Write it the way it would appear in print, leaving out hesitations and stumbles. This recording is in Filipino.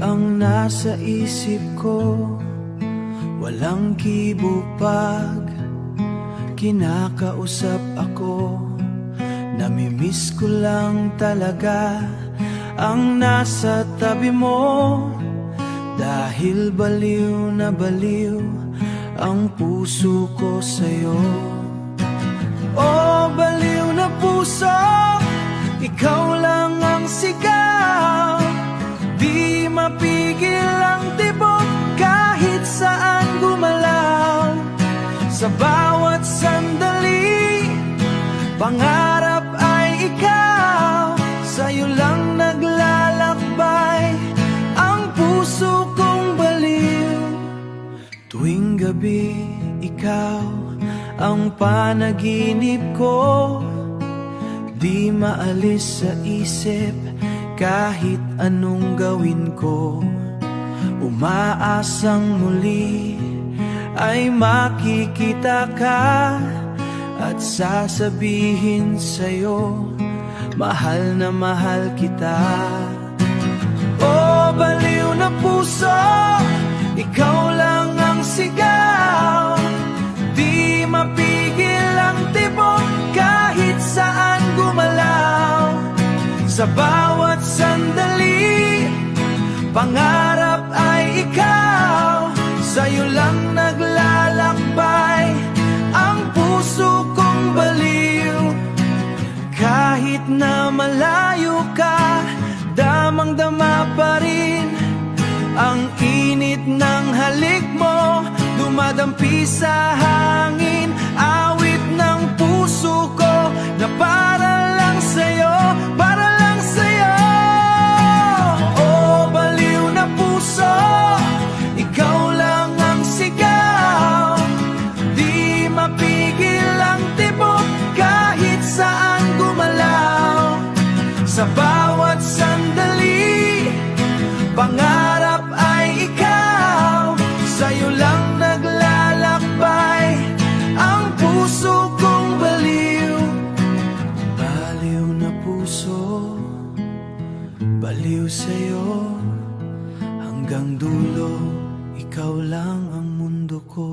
ang nasa isip ko, walang kibo pag kinakausap ako. Namimiss ko lang talaga ang nasa tabi mo, dahil baliw na baliw ang puso ko sa'yo. Oh, baliw na puso, ikaw lang ang sigaw. Di mapigil ang tibok kahit saan gumalaw. Sa bawat sandali, pangarap ay ikaw. Sa'yo lang naglalakbay ang puso kong baliw. Tuwing gabi, ikaw ang panaginip ko. Di maalis sa isip kahit anong gawin ko. Umaasang muli ay makikita ka, at sasabihin sa'yo, mahal na mahal kita. Oh, baliw na puso, ikaw lang ang sigaw. Di mapigil ang tibok kahit saan gumalaw. Sa bawat sandali, pangarap ay ikaw. Sa'yo lang naglalakbay ang puso kong baliw. Kahit na malayo ka, damang-dama pa rin ang init ng halik mo. Dumadampi sa hangin, awit ng puso ko na para lang sa'yo, para lang sa'yo. Oh, baliw na puso, ikaw lang ang sigaw. Di mapigil ang tibok kahit saan gumalaw. Sa bawat sandali, pangarap ay ikaw. Sa'yo lang naglalakbay ang puso kong baliw. Baliw na puso, baliw sa'yo. Hanggang dulo, ikaw lang ang mundo ko.